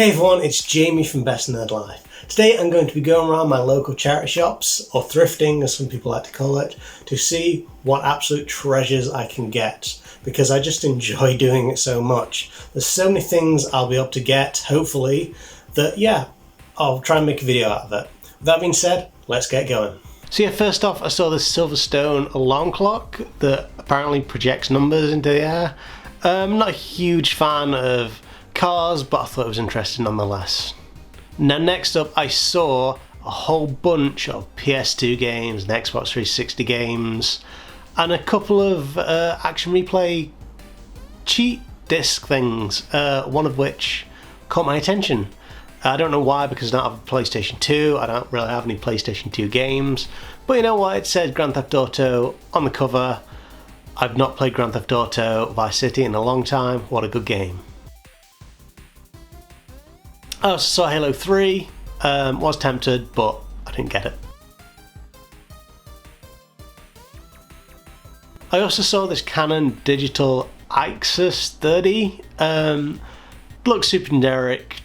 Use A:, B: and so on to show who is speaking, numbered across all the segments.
A: Hey everyone, it's Jamie from BestNerdLife. Today I'm going to be going around my local charity shops, or thrifting as some people like to call it, to see what absolute treasures I can get, because I just enjoy doing it so much. There's so many things I'll be able to get, hopefully, that I'll try and make a video out of it. With that being said, let's get going. So first off I saw this Silverstone alarm clock that apparently projects numbers into the air. I'm not a huge fan of cars, but I thought it was interesting nonetheless. Now next up I saw a whole bunch of PS2 games and Xbox 360 games and a couple of action replay cheat disc things, one of which caught my attention. I don't know why, because I don't have a PlayStation 2, I don't really have any PlayStation 2 games, but you know what, it said Grand Theft Auto on the cover. I've not played Grand Theft Auto Vice City in a long time. What a good game. I also saw Halo 3, was tempted, but I didn't get it. I also saw this Canon digital Ixus 30, looks super generic,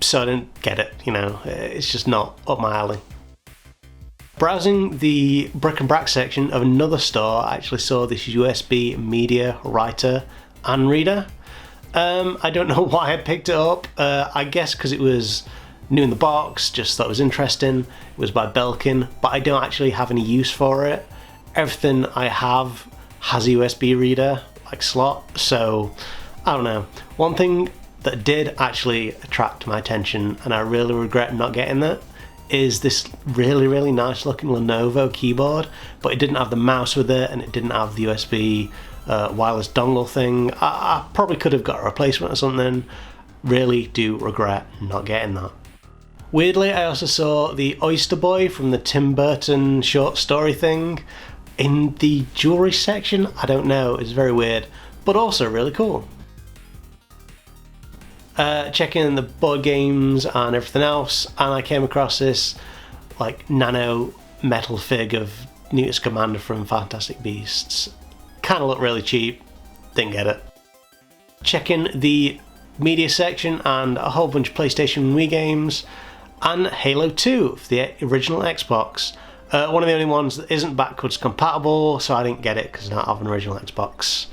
A: so I didn't get it, it's just not up my alley. Browsing the bric-a-brac section of another store, I actually saw this USB media writer and reader. I don't know why I picked it up. I guess because it was new in the box, just thought it was interesting. It was by Belkin, but I don't actually have any use for it. Everything I have has a USB reader, like slot, so I don't know. One thing that did actually attract my attention, and I really regret not getting that, is this really nice looking Lenovo keyboard, but it didn't have the mouse with it and it didn't have the USB wireless dongle thing. I probably could have got a replacement or something. Really do regret not getting that. Weirdly, I also saw the Oyster Boy from the Tim Burton short story thing in the jewellery section. I don't know, it's very weird, but also really cool. Checking the board games and everything else, and I came across this nano metal fig of Newt Scamander from Fantastic Beasts. Kind of looked really cheap, didn't get it. Checking the media section and a whole bunch of PlayStation and Wii games, and Halo 2 for the original Xbox. One of the only ones that isn't backwards compatible, so I didn't get it because I don't have an original Xbox.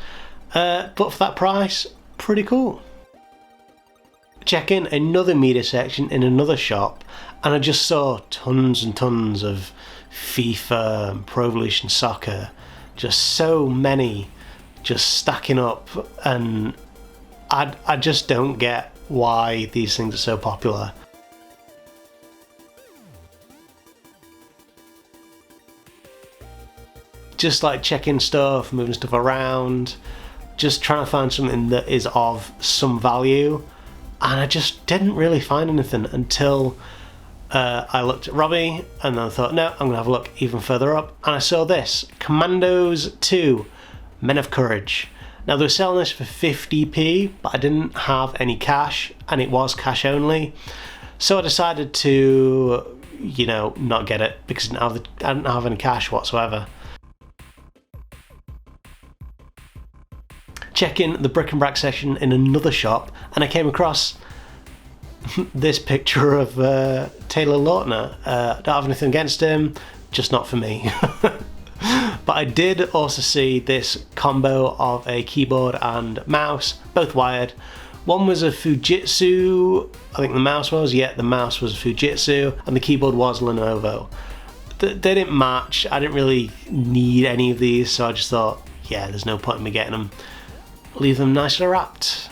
A: But for that price, pretty cool. Checking another media section in another shop, and I just saw tons and tons of FIFA and Pro Evolution Soccer, just so many just stacking up, and I just don't get why these things are so popular. Just checking stuff, moving stuff around, just trying to find something that is of some value. And I just didn't really find anything until I looked at Robbie, and then I thought, no, I'm going to have a look even further up. And I saw this, Commandos 2, Men of Courage. Now they were selling this for 50p, but I didn't have any cash, and it was cash only. So I decided to, not get it, because I didn't have any cash whatsoever. Checking the bric-a-brac section in another shop, and I came across this picture of Taylor Lautner. Don't have anything against him, just not for me. But I did also see this combo of a keyboard and mouse, both wired. One was a Fujitsu, I think the mouse was, the mouse was Fujitsu, and the keyboard was Lenovo. They didn't match, I didn't really need any of these, so I just thought, there's no point in me getting them. Leave them nicely wrapped.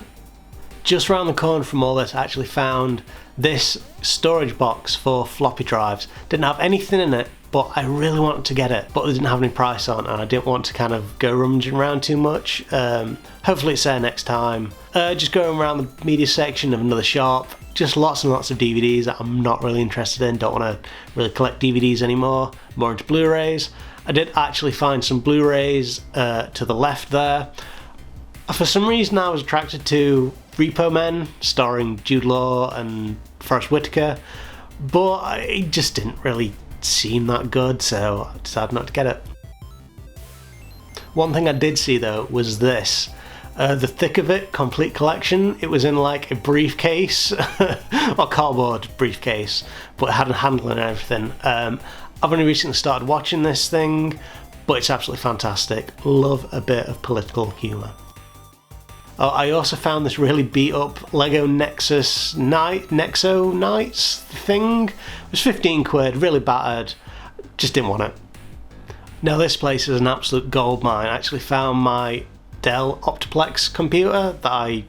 A: Just around the corner from all this, I actually found this storage box for floppy drives. Didn't have anything in it, but I really wanted to get it, but they didn't have any price on, and I didn't want to kind of go rummaging around too much. Hopefully it's there next time. Just going around the media section of another shop, just lots and lots of DVDs that I'm not really interested in. Don't want to really collect DVDs anymore, more into Blu-rays. I did actually find some Blu-rays to the left there. For some reason I was attracted to Repo Men, starring Jude Law and Forrest Whitaker, but it just didn't really seem that good, so I decided not to get it. One thing I did see though was this. The thick of it, complete collection. It was in like a briefcase, or cardboard briefcase, but it had a handle and everything. I've only recently started watching this thing, but it's absolutely fantastic. Love a bit of political humour. Oh, I also found this really beat up Lego Nexo Knights thing. It was 15 quid, really battered. Just didn't want it. Now this place is an absolute gold mine. I actually found my Dell Optiplex computer that I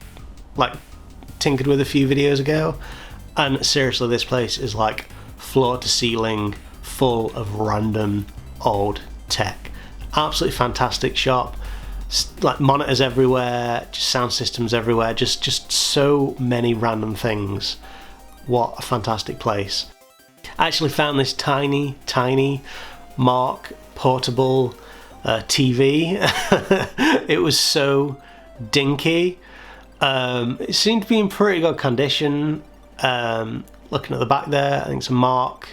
A: tinkered with a few videos ago, and seriously, this place is like floor to ceiling full of random old tech. Absolutely fantastic shop. Like monitors everywhere, just sound systems everywhere, just so many random things. What a fantastic place. I actually found this tiny Mark portable TV. It was so dinky. It seemed to be in pretty good condition. Looking at the back there, I think it's a Mark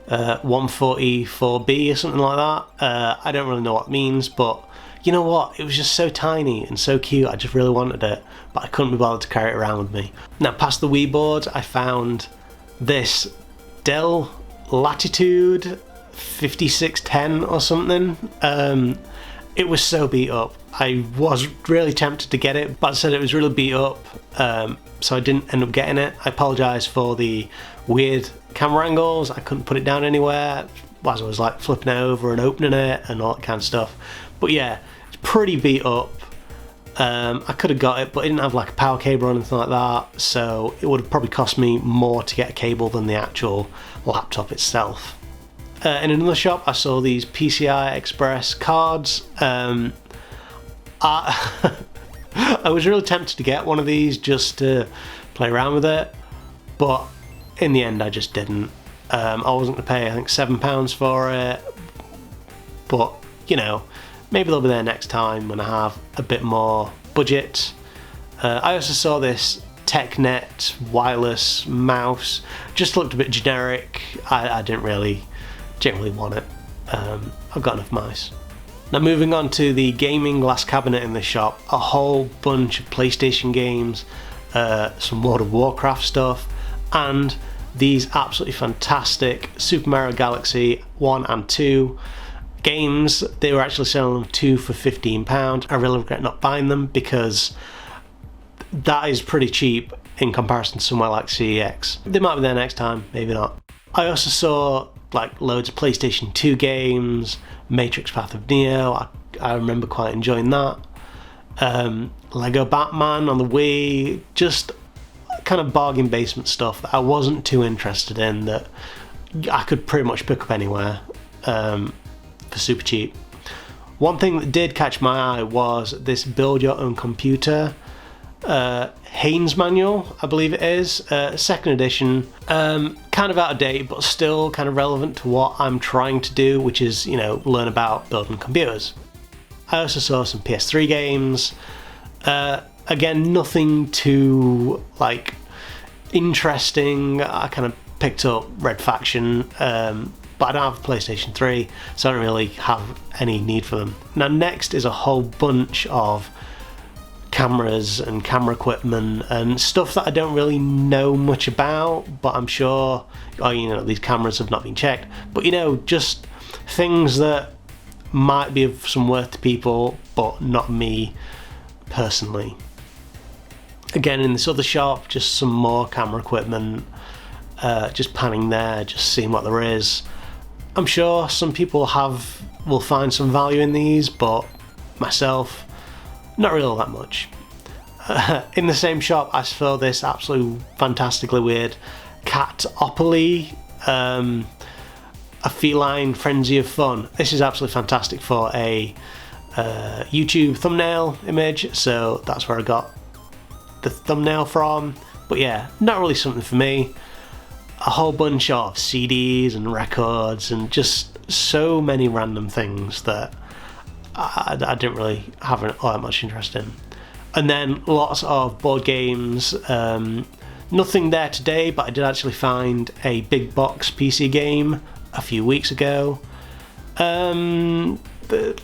A: 144B or something like that. I don't really know what it means, but you know what? It was just so tiny and so cute. I just really wanted it, but I couldn't be bothered to carry it around with me. Now, past the Wii board, I found this Dell Latitude 5610 or something. It was so beat up. I was really tempted to get it, but I said it was really beat up, so I didn't end up getting it. I apologise for the weird camera angles. I couldn't put it down anywhere as I was like flipping it over and opening it and all that kind of stuff. But yeah, it's pretty beat up. I could have got it, but it didn't have like a power cable or anything like that, so it would have probably cost me more to get a cable than the actual laptop itself. In another shop, I saw these Pci Express Cards. I was really tempted to get one of these just to play around with it, but in the end I just didn't. I wasn't going to pay, I think, £7 for it, but you know, maybe they'll be there next time when I have a bit more budget. I also saw this TechNet wireless mouse. Just looked a bit generic. I didn't really generally want it. I've got enough mice. Now moving on to the gaming glass cabinet in the shop, a whole bunch of PlayStation games, some World of Warcraft stuff, and these absolutely fantastic Super Mario Galaxy 1 and 2 games. They were actually selling them 2 for £15. I really regret not buying them because that is pretty cheap in comparison to somewhere like CEX. They might be there next time, maybe not. I also saw like loads of PlayStation 2 games, Matrix Path of Neo, I remember quite enjoying that. Lego Batman on the Wii, just kind of bargain basement stuff that I wasn't too interested in, that I could pretty much pick up anywhere for super cheap. One thing that did catch my eye was this build your own computer Haynes manual, I believe it is, second edition, kind of out of date but still kind of relevant to what I'm trying to do, which is, you know, learn about building computers. I also saw some PS3 games, again nothing too like interesting. I kind of picked up Red Faction, but I don't have a PlayStation 3, so I don't really have any need for them. Now next is a whole bunch of cameras and camera equipment and stuff that I don't really know much about, but I'm sure, oh, you know, these cameras have not been checked, but you know, just things that might be of some worth to people, but not me personally. Again, in this other shop, just some more camera equipment, just panning there, just seeing what there is. I'm sure some people will find some value in these, but myself, not really all that much. In the same shop, I saw this absolutely fantastically weird Catopoly, a feline frenzy of fun. This is absolutely fantastic for a YouTube thumbnail image, so that's where I got the thumbnail from. But yeah, not really something for me. A whole bunch of CDs and records and just so many random things that I didn't really have all that much interest in. And then lots of board games. Nothing there today, but I did actually find a big box PC game a few weeks ago. But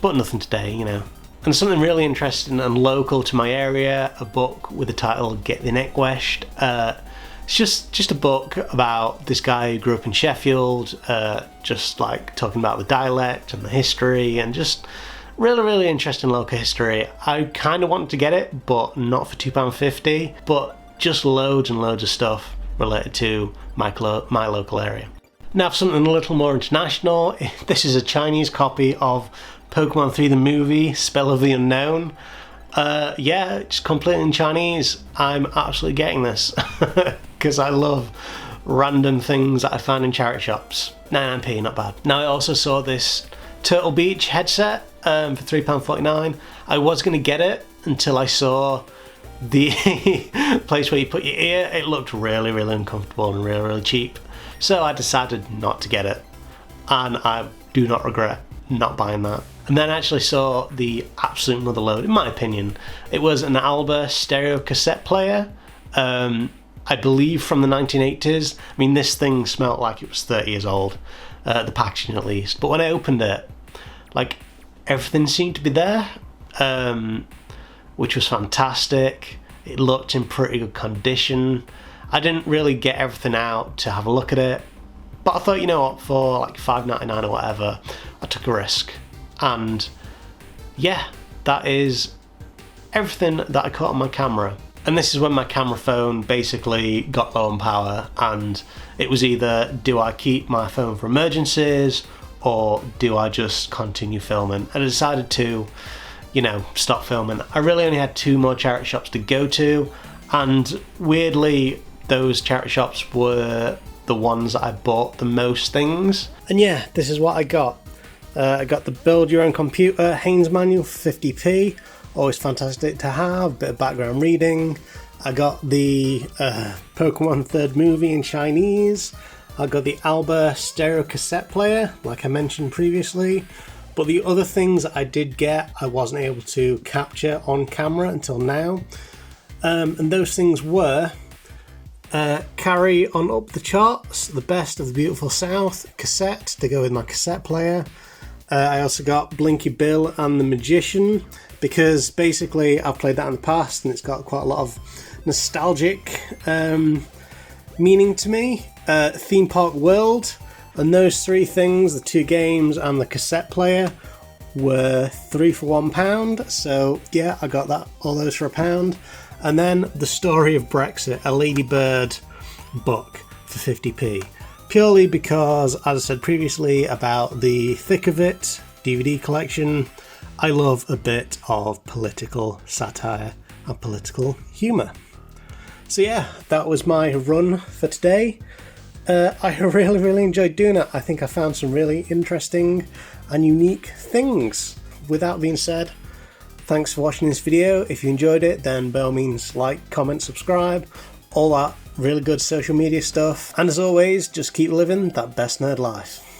A: nothing today, you know. And something really interesting and local to my area, a book with the title Get the Neck Weshed. It's just a book about this guy who grew up in Sheffield, just like talking about the dialect and the history, and just really interesting local history. I kind of wanted to get it, but not for £2.50, but just loads and loads of stuff related to my local area. Now for something a little more international, this is a Chinese copy of Pokemon 3 the movie, Spell of the Unknown. Yeah, it's completely in Chinese. I'm absolutely getting this because I love random things that I find in charity shops. 99p, not bad. Now I also saw this Turtle Beach headset for £3.49. I was going to get it until I saw the place where you put your ear. It looked really uncomfortable and really cheap. So I decided not to get it. And I do not regret not buying that. And then I actually saw the absolute motherload, in my opinion. It was an Albus stereo cassette player, I believe from the 1980s. I mean, this thing smelled like it was 30 years old, the packaging at least. But when I opened it, like, everything seemed to be there, which was fantastic. It looked in pretty good condition. I didn't really get everything out to have a look at it, but I thought, you know what, for like $5.99 or whatever, I took a risk. And yeah, that is everything that I caught on my camera. And this is when my camera phone basically got low on power, and it was either, do I keep my phone for emergencies or do I just continue filming? And I decided to, you know, stop filming. I really only had 2 more charity shops to go to, and weirdly those charity shops were the ones that I bought the most things. And yeah, this is what I got. I got the Build Your Own Computer Haynes manual for 50p, always fantastic to have, a bit of background reading. I got the Pokemon 3rd movie in Chinese. I got the Albus stereo cassette player, like I mentioned previously. But the other things that I did get, I wasn't able to capture on camera until now. And those things were Carry On Up the Charts, The Best of the Beautiful South cassette to go with my cassette player. I also got Blinky Bill and the Magician, because basically I've played that in the past and it's got quite a lot of nostalgic meaning to me. Theme Park World, and those 3 things, the 2 games and the cassette player, were 3 for £1. So yeah, I got all those for £1. And then The Story of Brexit, a Ladybird book for 50p. Purely because, as I said previously about the Thick of It DVD collection, I love a bit of political satire and political humour. So yeah, that was my run for today. I really enjoyed doing it. I think I found some really interesting and unique things. With that being said, thanks for watching this video. If you enjoyed it, then by all means like, comment, subscribe, all that really good social media stuff. And as always, just keep living that best nerd life.